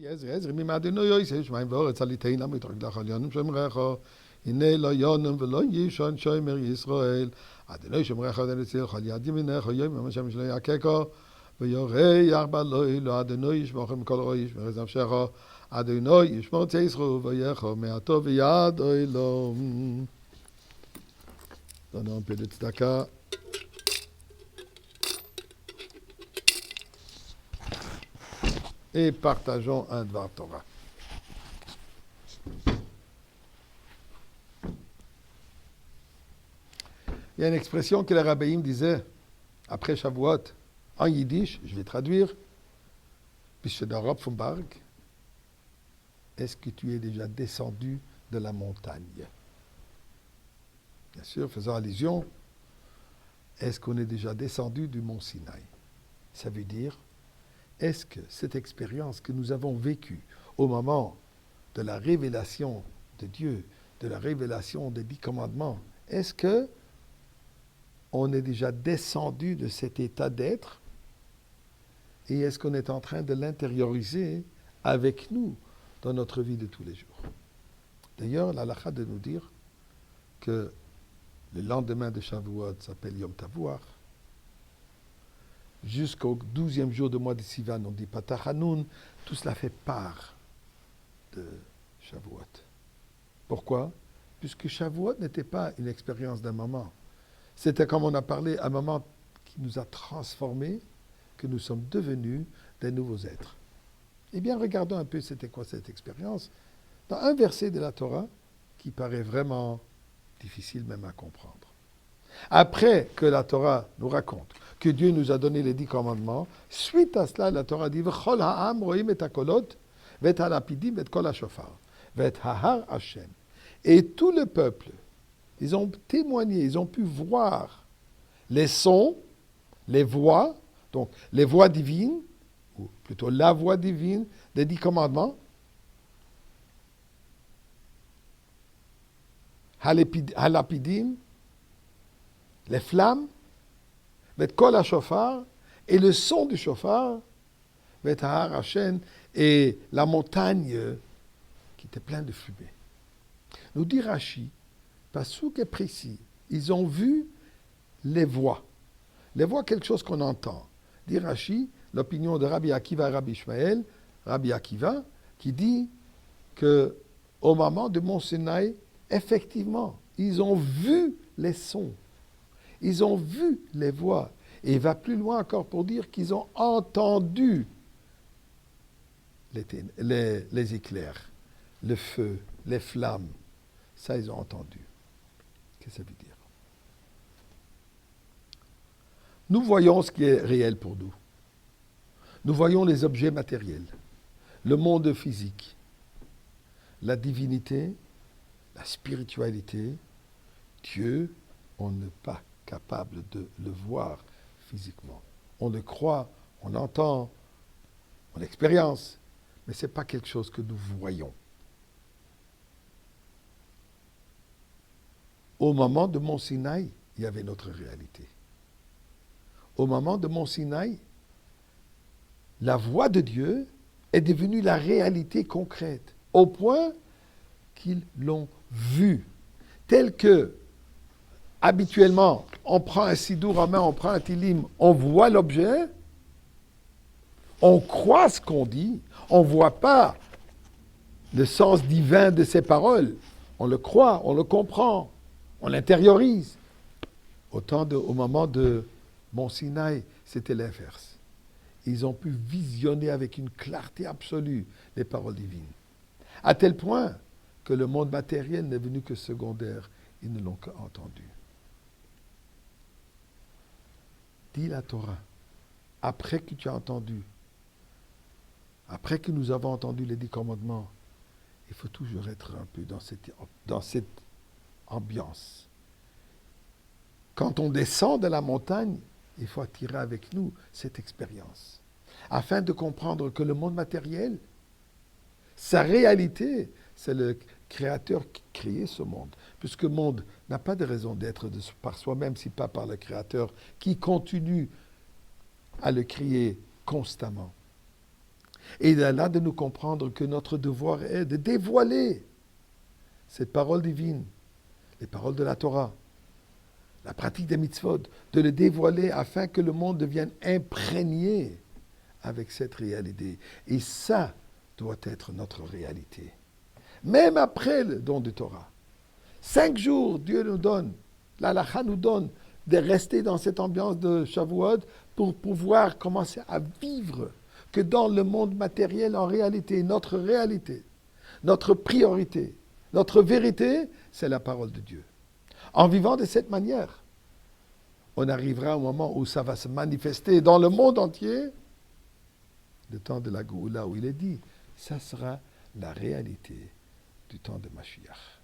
עזרי ממעדנו יויסף שמיים ואורץ על יתן עמו יתרק לך על יונם שמרך הנה לא יונם ולא יישון שומר ישראל אדוני שמרך אדוני צילך על יד ימינך יום יום השם שלו יככו ויורח בלוי לו אדוני ישמורכם מכל רוע ישמר את נפשך אדוני ישמור צאצכו ויחו מעטו ויד אילום. Donnons un peu de tzedaka. Et partageons un Dvar Torah. Il y a une expression que les rabbins disaient après Shavuot en yiddish, je vais traduire. Bist du der Rob vom Berg? Est-ce que tu es déjà descendu de la montagne? Bien sûr, faisant allusion, est-ce qu'on est déjà descendu du mont Sinaï? Ça veut dire, est-ce que cette expérience que nous avons vécue au moment de la révélation de Dieu, de la révélation des 10 commandements, est-ce que on est déjà descendu de cet état d'être et est-ce qu'on est en train de l'intérioriser avec nous dans notre vie de tous les jours? D'ailleurs, l'halakha de nous dire que le lendemain de Shavuot s'appelle Yom Tavuach. Jusqu'au 12e jour du mois de Sivan, on dit Patach Hanoun. Tout cela fait part de Shavuot. Pourquoi? Puisque Shavuot n'était pas une expérience d'un moment. C'était, comme on a parlé, un moment qui nous a transformés, que nous sommes devenus des nouveaux êtres. Eh bien, regardons un peu c'était quoi cette expérience. Dans un verset de la Torah qui paraît vraiment difficile même à comprendre. Après que la Torah nous raconte que Dieu nous a donné les 10 commandements, suite à cela, la Torah dit V'chol ha'am ro'im et hakolot v'et halapidim v'et kol hashofar v'et ha'har Hashem. Et tout le peuple, ils ont témoigné, ils ont pu voir les sons, les voix, donc les voix divines, ou plutôt la voix divine des 10 commandements, halapidim, les flammes, v'et kol hashofar, et le son du shofar, v'et ha'har Hashem, et la montagne qui était pleine de fumée. Nous dit Rashi, Passouk est précis, ils ont vu les voix. Les voix, quelque chose qu'on entend. Dit Rashi, l'opinion de Rabbi Akiva et Rabbi Ishmael, Rabbi Akiva, qui dit que au moment de Mont Sinaï, effectivement, ils ont vu les sons, ils ont vu les voix. Et il va plus loin encore pour dire qu'ils ont entendu les éclairs, le feu, les flammes. Ça, ils ont entendu. Qu'est-ce que ça veut dire? Nous voyons ce qui est réel pour nous. Nous voyons les objets matériels, le monde physique, la divinité, la spiritualité. Dieu, on n'est pas capable de le voir physiquement. On le croit, on l'entend, on l'expérience, mais ce n'est pas quelque chose que nous voyons. Au moment de Mont Sinaï, il y avait notre réalité. Au moment de Mont Sinaï, la voix de Dieu est devenue la réalité concrète, au point qu'ils l'ont vue. Tel que, habituellement, on prend un sidour en main, on prend un tilim, on voit l'objet, on croit ce qu'on dit, on ne voit pas le sens divin de ces paroles. On le croit, on le comprend, on l'intériorise. Au moment de Mont Sinaï, c'était l'inverse. Ils ont pu visionner avec une clarté absolue les paroles divines. À tel point que le monde matériel n'est venu que secondaire. Ils ne l'ont qu'entendu. Dit la Torah, après que tu as entendu, après que nous avons entendu les 10 commandements, il faut toujours être un peu dans cette ambiance. Quand on descend de la montagne, il faut attirer avec nous cette expérience, afin de comprendre que le monde matériel, sa réalité, c'est le Créateur qui a créé ce monde. Puisque le monde n'a pas de raison d'être par soi-même, si pas par le Créateur, qui continue à le créer constamment. Et il est là de nous comprendre que notre devoir est de dévoiler cette parole divine, les paroles de la Torah, la pratique des mitzvot, de le dévoiler afin que le monde devienne imprégné avec cette réalité. Et ça doit être notre réalité. Même après le don de Torah. 5 jours, Dieu nous donne, l'Halakha nous donne de rester dans cette ambiance de Shavuot pour pouvoir commencer à vivre que dans le monde matériel, en réalité, notre priorité, notre vérité, c'est la parole de Dieu. En vivant de cette manière, on arrivera au moment où ça va se manifester dans le monde entier, le temps de la Géoula où il est dit, ça sera la réalité du temps de Mashiach.